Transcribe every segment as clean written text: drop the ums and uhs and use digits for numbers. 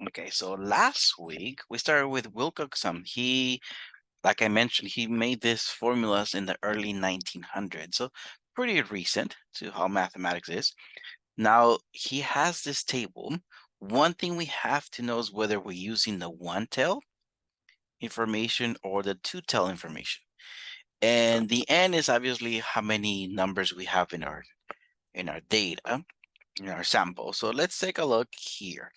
Okay, so last week we started with Wilcoxom. Like I mentioned, he made these formulas in the early 1900s, so pretty recent to how mathematics is. Now he has this table. One thing we have to know is whether we're using the one-tail information or the two-tail information. And the n is obviously how many numbers we have in our data, in our sample. So let's take a look here.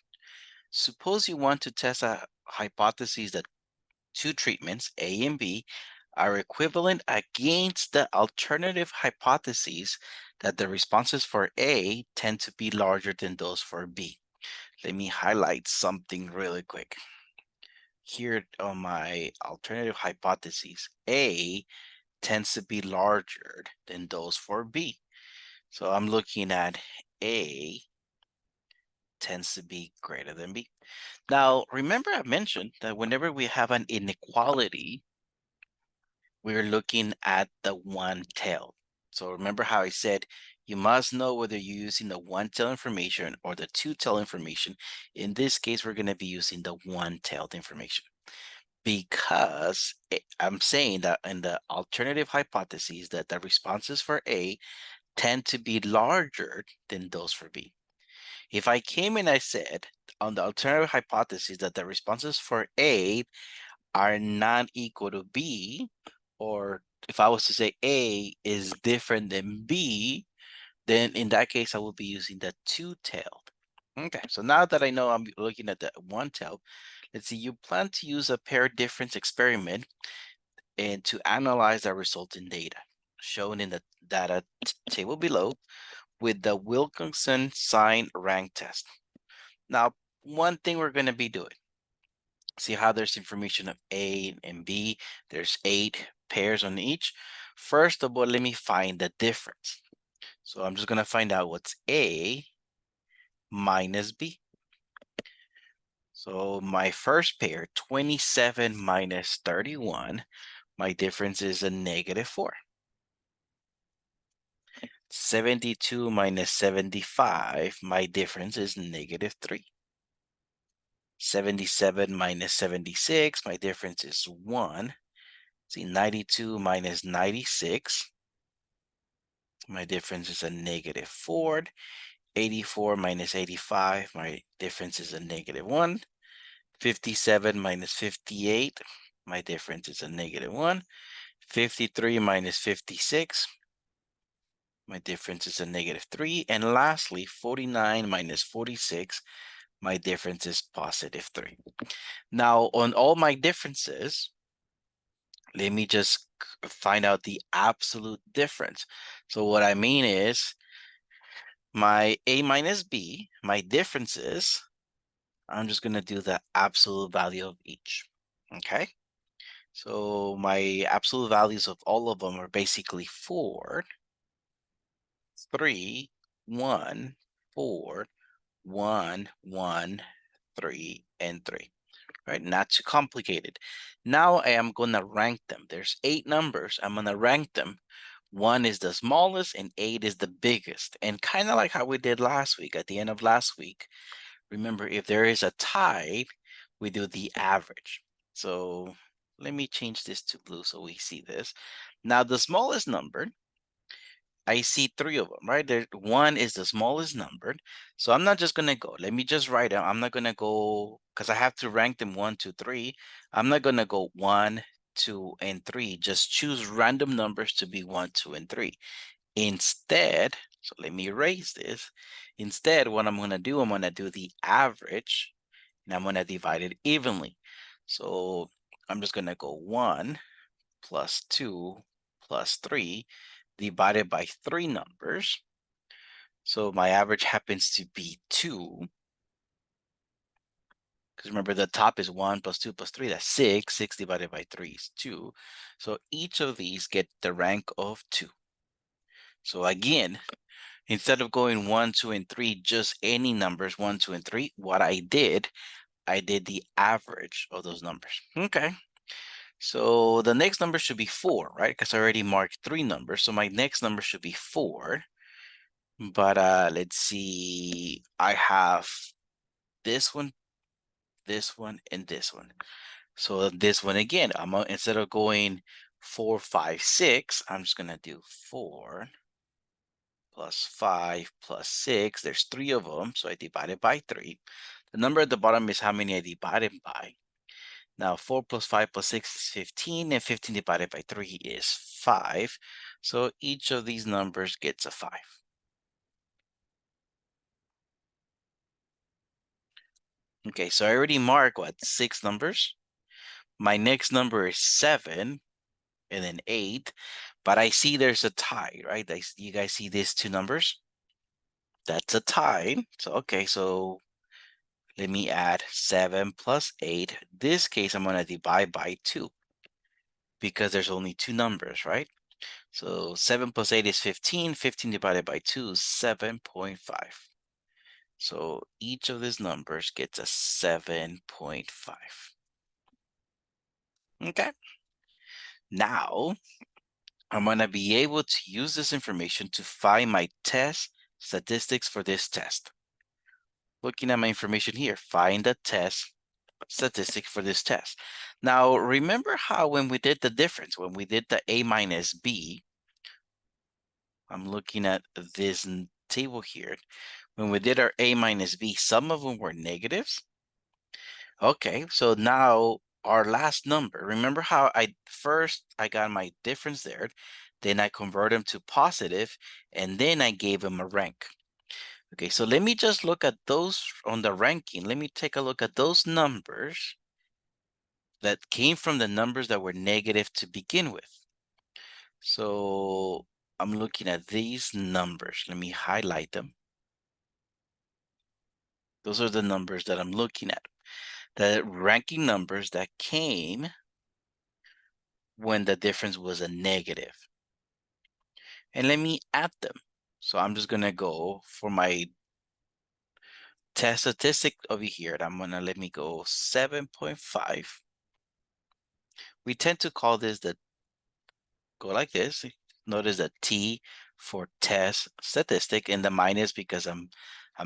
Suppose you want to test a hypothesis that two treatments, A and B, are equivalent against the alternative hypotheses that the responses for A tend to be larger than those for B. Let me highlight something really quick. Here on my alternative hypotheses, A tends to be larger than those for B. So I'm looking at A tends to be greater than B. Now, remember I mentioned that whenever we have an inequality, we're looking at the one tail. So remember how I said you must know whether you're using the one tail information or the two tail information. In this case, we're going to be using the one tailed information because I'm saying that in the alternative hypotheses that the responses for A tend to be larger than those for B. If I came in, I said on the alternative hypothesis that the responses for A are not equal to B, or if I was to say A is different than B, then in that case, I will be using the two-tailed. Okay, so now that I know I'm looking at the one-tailed, let's see, you plan to use a pair difference experiment and to analyze the resulting data shown in the data table below with the Wilcoxon sign rank test. Now, one thing we're going to be doing, see how there's information of A and B. There's 8 pairs on each. First of all, let me find the difference. So I'm just going to find out what's A minus B. So my first pair, 27 minus 31, my difference is a -4. 72 minus 75, my difference is -3. 77 minus 76, my difference is 1. See, 92 minus 96, my difference is a -4. 84 minus 85, my difference is a -1. 57 minus 58, my difference is a -1. 53 minus 56, my difference is a -3. And lastly, 49 minus 46, my difference is +3. Now, on all my differences, let me just find out the absolute difference. So what I mean is my A minus B, my differences, I'm just going to do the absolute value of each. Okay. So my absolute values of all of them are basically 4, 3, 1, 4, 1, 1, 3, and 3. Right? Not too complicated. Now I am going to rank them. There's 8 numbers. I'm going to rank them. 1 is the smallest and 8 is the biggest. And kind of like how we did last week, at the end of last week, remember, if there is a tie, we do the average. So let me change this to blue so we see this. Now, the smallest number, I see 3 of them, right? There, 1 is the smallest number. So I'm not just going to go. Let me just write out. I'm not going to go because I have to rank them 1, 2, 3. I'm not going to go 1, 2, and 3. Just choose random numbers to be 1, 2, and 3. Instead, so let me erase this. Instead, what I'm going to do, I'm going to do the average, and I'm going to divide it evenly. So I'm just going to go 1 plus 2 plus 3 divided by 3 numbers. So my average happens to be 2. Because remember, the top is 1 plus 2 plus 3. That's 6. 6 divided by 3 is 2. So each of these get the rank of 2. So again, instead of going 1, 2, and 3, just any numbers, 1, 2, and 3, what I did the average of those numbers. Okay. So the next number should be 4, right? Because I already marked 3 numbers. So my next number should be 4. But let's see. I have this one this one, and this one. So this one again, instead of going 4, 5, 6, I'm just gonna do 4 plus 5 plus 6. There's 3 of them, so I divide it by 3. The number at the bottom is how many I divided by. Now 4 plus 5 plus 6 is 15, and 15 divided by 3 is 5. So each of these numbers gets a 5. Okay, so I already marked, what, 6 numbers? My next number is 7, and then 8, but I see there's a tie, right? You guys see these two numbers? That's a tie. So, okay, so let me add 7 plus 8. This case, I'm going to divide by 2 because there's only 2 numbers, right? So 7 plus 8 is 15. 15 divided by 2 is 7.5. So each of these numbers gets a 7.5. Okay. Now, I'm going to be able to use this information to find my test statistics for this test. Looking at my information here, find the test statistic for this test. Now, remember how when we did the difference, when we did the A minus B, I'm looking at this table here. When we did our A minus B, some of them were negatives. Okay, so now our last number, remember how I got my difference there, then I convert them to positive, and then I gave them a rank. Okay, so let me just look at those on the ranking. Let me take a look at those numbers that came from the numbers that were negative to begin with. So I'm looking at these numbers. Let me highlight them. Those are the numbers that I'm looking at. The ranking numbers that came when the difference was a negative. And let me add them. So I'm just gonna go for my test statistic over here. I'm gonna let me go 7.5. We tend to call this go like this. Notice the T for test statistic and the minus because I'm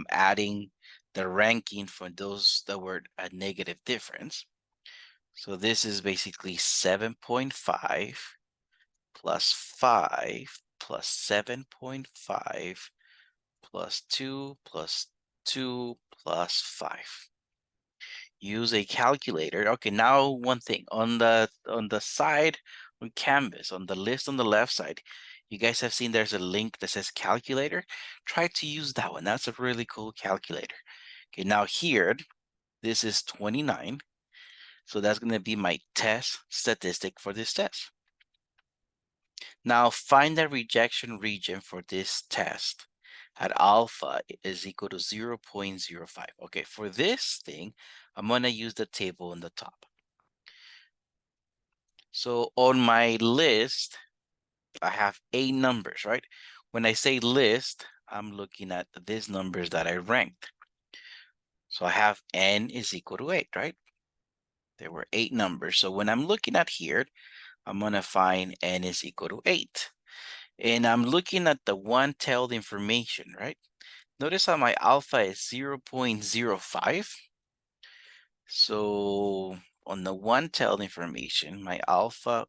adding the ranking for those that were a negative difference. So this is basically 7.5 plus 5 plus 7.5 plus 2 plus 2 plus 5. Use a calculator. Okay, now one thing on the side on Canvas, on the list on the left side, you guys have seen there's a link that says calculator. Try to use that one. That's a really cool calculator. Okay, now here, this is 29. So that's going to be my test statistic for this test. Now find the rejection region for this test at alpha is equal to 0.05. Okay, for this thing, I'm going to use the table on the top. So on my list, I have 8 numbers, right? When I say list, I'm looking at these numbers that I ranked. So I have n is equal to 8, right? There were 8 numbers. So when I'm looking at here, I'm going to find n is equal to 8. And I'm looking at the one-tailed information, right? Notice how my alpha is 0.05. So on the one-tailed information, my alpha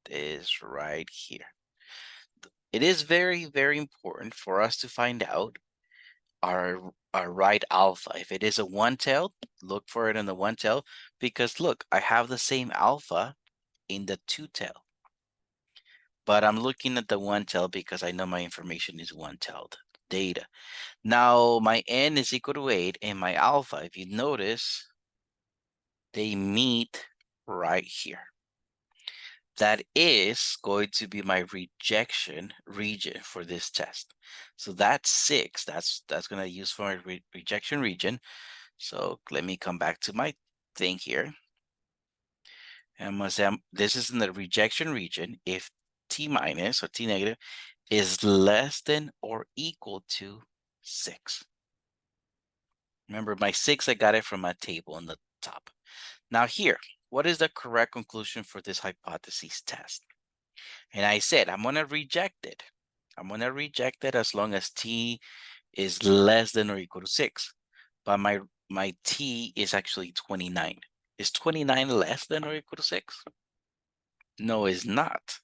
is right here. It is very, very important for us to find out our right alpha. If it is a one-tailed, look for it in the one-tailed because look, I have the same alpha in the two-tailed. But I'm looking at the one-tailed because I know my information is one-tailed data. Now my n is equal to 8 and my alpha, if you notice, they meet right here. That is going to be my rejection region for this test. So that's 6. That's going to use for my rejection region. So let me come back to my thing here. And I'm going to say this is in the rejection region if T minus or T negative is less than or equal to 6. Remember, my 6, I got it from my table on the top. Now here, what is the correct conclusion for this hypothesis test? And I said, I'm going to reject it. I'm going to reject it as long as T is less than or equal to 6. But my t is actually 29. Is 29 less than or equal to 6? No, it's not.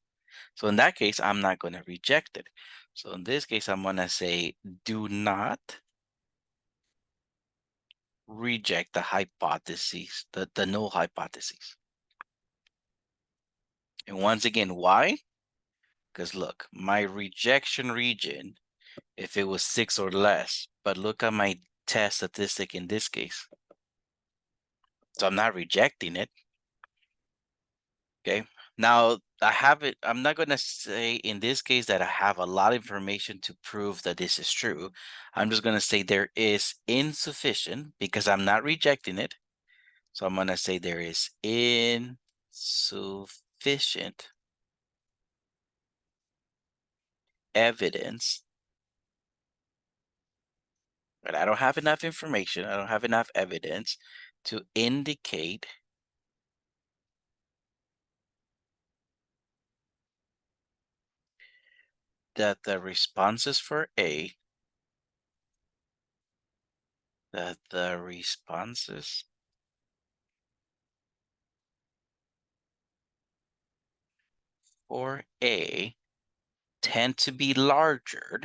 So in that case, I'm not going to reject it. So in this case, I'm going to say, do not reject the hypotheses, the null hypotheses. And once again, why? Because look, my rejection region, if it was 6 or less, but look at my test statistic in this case. So I'm not rejecting it. Okay. Now I have it. I'm not going to say in this case that I have a lot of information to prove that this is true. I'm just going to say there is insufficient because I'm not rejecting it. So I'm going to say there is insufficient evidence, but I don't have enough information. I don't have enough evidence to indicate that the responses for A, that the responses for A tend to be larger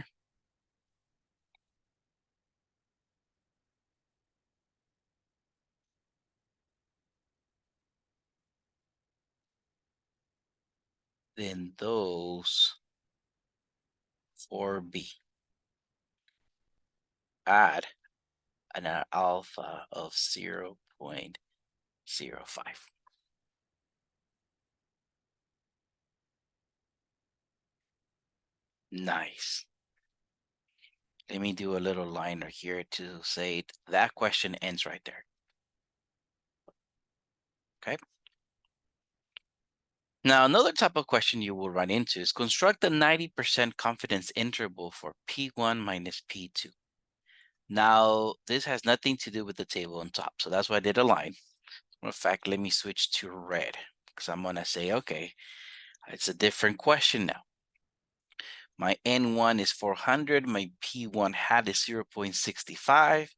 than those for B. Add an alpha of 0.05. Nice. Let me do a little liner here to say that question ends right there. Okay. Now, another type of question you will run into is construct a 90% confidence interval for P1 minus P2. Now, this has nothing to do with the table on top, so that's why I did a line. In fact, let me switch to red because I'm going to say, okay, it's a different question now. My N1 is 400, my P1 hat is 0.65,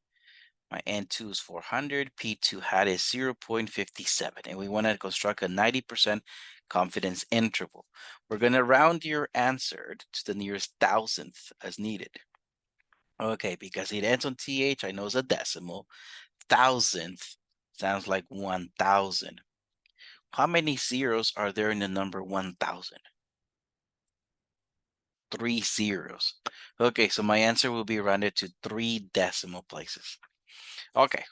my N2 is 400, P2 hat is 0.57, and we want to construct a 90% confidence interval. We're going to round your answer to the nearest thousandth as needed. Okay, because it ends on TH, I know it's a decimal. Thousandth sounds like 1,000. How many zeros are there in the number 1,000? 3 zeros. Okay, so my answer will be rounded to 3 decimal places. Okay,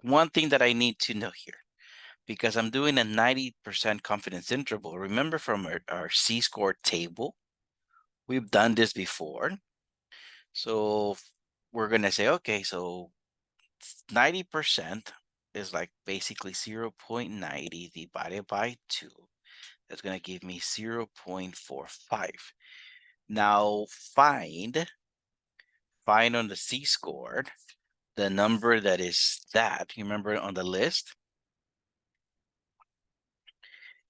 one thing that I need to know here, because I'm doing a 90% confidence interval, remember from our C-score table, we've done this before. So we're going to say, okay, so 90% is like basically 0.90 divided by 2. That's going to give me 0.45. Now find on the C-score the number that is that. You remember on the list?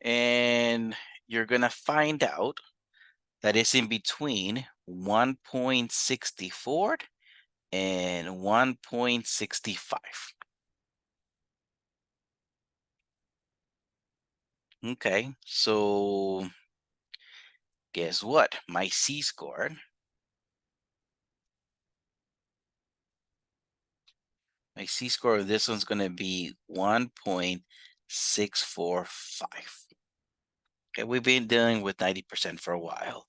And you're going to find out that it's in between 1.64 and 1.65. Okay, so guess what? My C-score, of this one's going to be 1.645. Okay, we've been dealing with 90% for a while.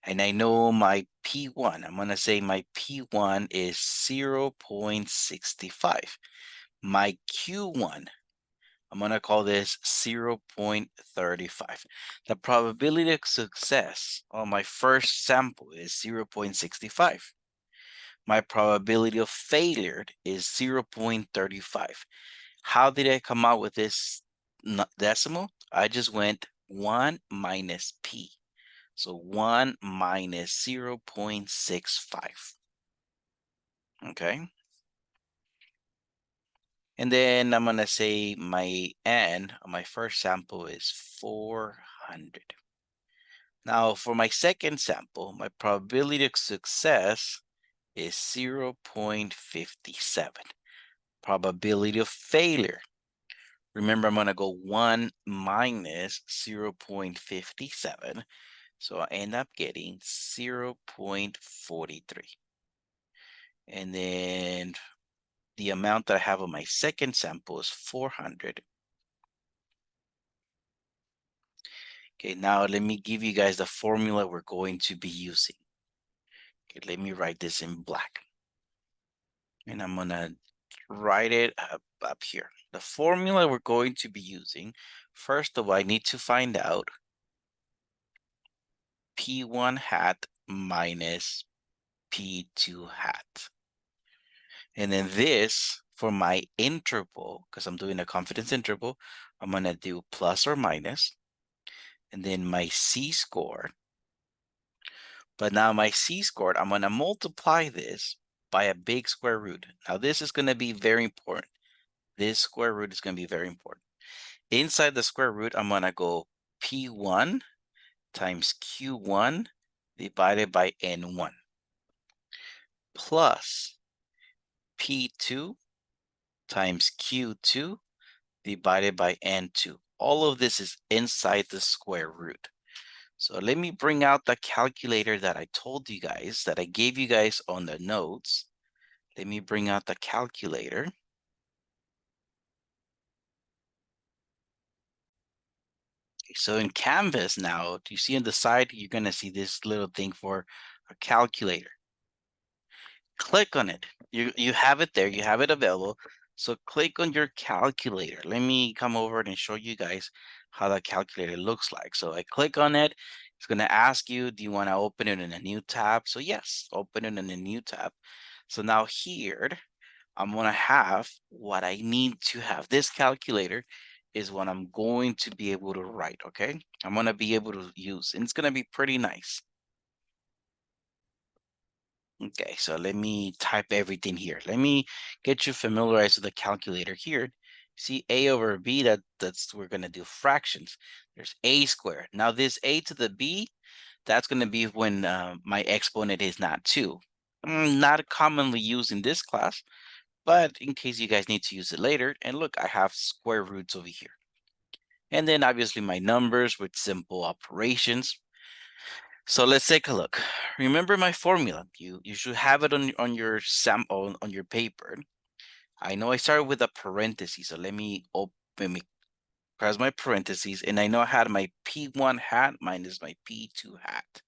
And I know my P1, I'm going to say my P1 is 0.65. My Q1, I'm going to call this 0.35. The probability of success on my first sample is 0.65. My probability of failure is 0.35. How did I come out with this decimal? I just went 1 minus P. So 1 minus 0.65. Okay. And then I'm going to say my N on my first sample is 400. Now for my second sample, my probability of success is 0.57. probability of failure. Remember, I'm going to go 1 minus 0.57. So I end up getting 0.43. And then the amount that I have on my second sample is 400. Okay, now let me give you guys the formula we're going to be using. Okay, let me write this in black. And I'm gonna write it up here. The formula we're going to be using, first of all, I need to find out P1 hat minus P2 hat. And then this, for my interval, because I'm doing a confidence interval, I'm gonna do plus or minus, and then my C-score. But now my C-score, I'm gonna multiply this by a big square root. Now this is gonna be very important. This square root is gonna be very important. Inside the square root, I'm gonna go P1 times Q1 divided by N1 plus P2 times Q2 divided by N2. All of this is inside the square root. So let me bring out the calculator that I told you guys, that I gave you guys on the notes. Let me bring out the calculator. Okay, so in Canvas now, do you see on the side, you're gonna see this little thing for a calculator. Click on it. You have it there, you have it available. So click on your calculator. Let me come over and show you guys how that calculator looks like. So I click on it. It's going to ask you, do you want to open it in a new tab? So yes, open it in a new tab. So now here, I'm going to have what I need to have. This calculator is what I'm going to be able to write, okay? I'm going to be able to use, and it's going to be pretty nice. Okay, so let me type everything here. Let me get you familiarized with the calculator here. See a over b, that's we're gonna do fractions. There's a squared. Now this a to the b, that's gonna be when my exponent is not 2. Not commonly used in this class, but in case you guys need to use it later. And look, I have square roots over here. And then obviously my numbers with simple operations. So let's take a look. Remember my formula. You should have it on your sample on your paper. I know I started with a parenthesis, so let me press my parentheses, and I know I had my P1 hat minus my P2 hat.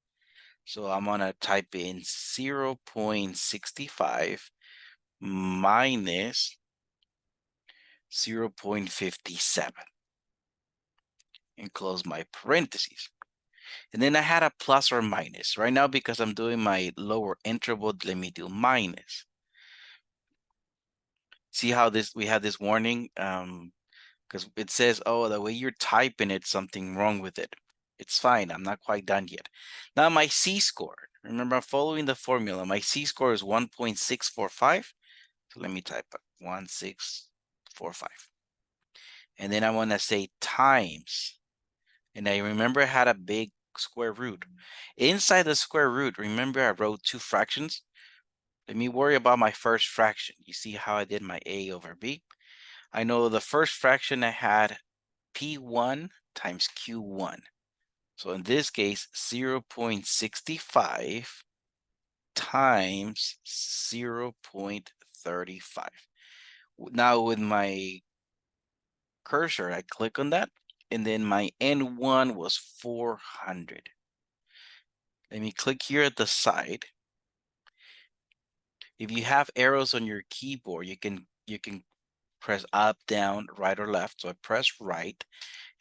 So I'm gonna type in 0.65 minus 0.57 and close my parentheses. And then I had a plus or minus. Right now, because I'm doing my lower interval, let me do minus. See how we have this warning? Because it says, oh, the way you're typing it, something wrong with it. It's fine. I'm not quite done yet. Now my C-score. Remember, I'm following the formula. My C-score is 1.645. So let me type 1.645. And then I want to say times. And I remember I had a big square root. Inside the square root, remember I wrote 2 fractions? Let me worry about my first fraction. You see how I did my a over b? I know the first fraction I had P1 times Q1. So in this case, 0.65 times 0.35. Now with my cursor, I click on that, and then my N1 was 400. Let me click here at the side. If you have arrows on your keyboard, you can press up, down, right, or left. So I press right,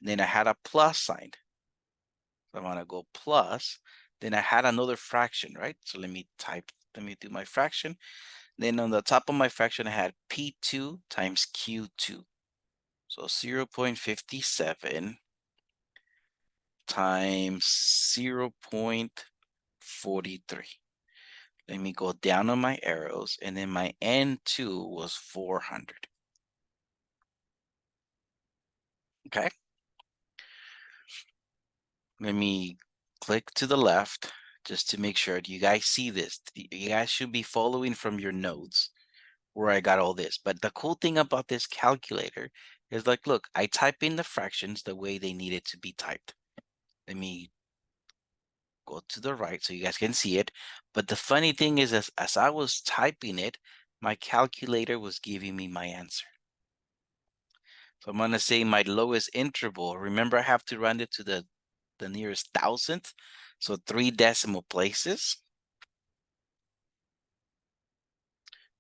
and then I had a plus sign. So I'm gonna go plus. Then I had another fraction, right? So let me do my fraction. Then on the top of my fraction, I had P2 times Q2. So 0.57 times 0.43. Let me go down on my arrows, and then my N2 was 400. Okay. Let me click to the left just to make sure. Do you guys see this? You guys should be following from your notes. where I got all this. But the cool thing about this calculator is like, look, I type in the fractions the way they needed to be typed. Let me go to the right so you guys can see it. But the funny thing is, as I was typing it, my calculator was giving me my answer. So I'm gonna say my lowest interval. Remember, I have to round it to the nearest thousandth. So 3 decimal places.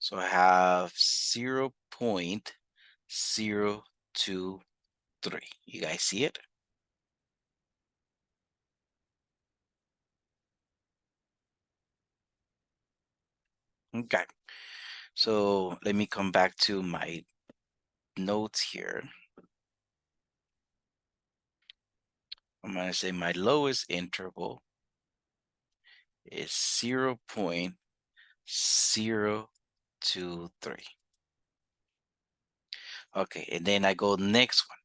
So I have 0.023. You guys see it? Okay. So let me come back to my notes here. I'm going to say my lowest interval is 0.023. Okay, and then I go next one.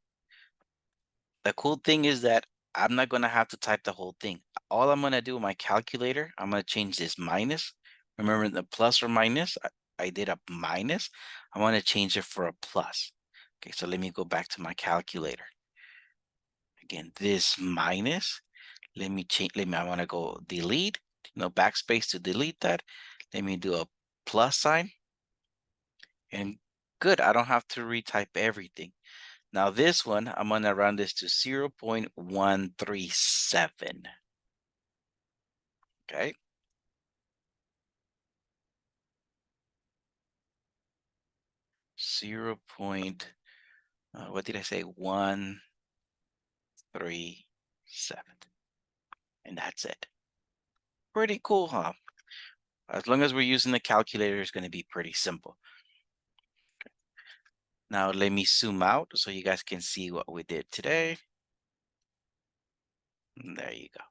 The cool thing is that I'm not going to have to type the whole thing. All I'm going to do with my calculator, I'm going to change this minus. Remember the plus or minus? I did a minus. I want to change it for a plus. Okay, so let me go back to my calculator. Again, this minus. Let me change. I want to go delete. Backspace to delete that. Let me do a plus sign. And good, I don't have to retype everything. Now this one, I'm gonna round this to 0.137. Okay. What did I say? 137. And that's it. Pretty cool, huh? As long as we're using the calculator, it's gonna be pretty simple. Now let me zoom out so you guys can see what we did today. And there you go.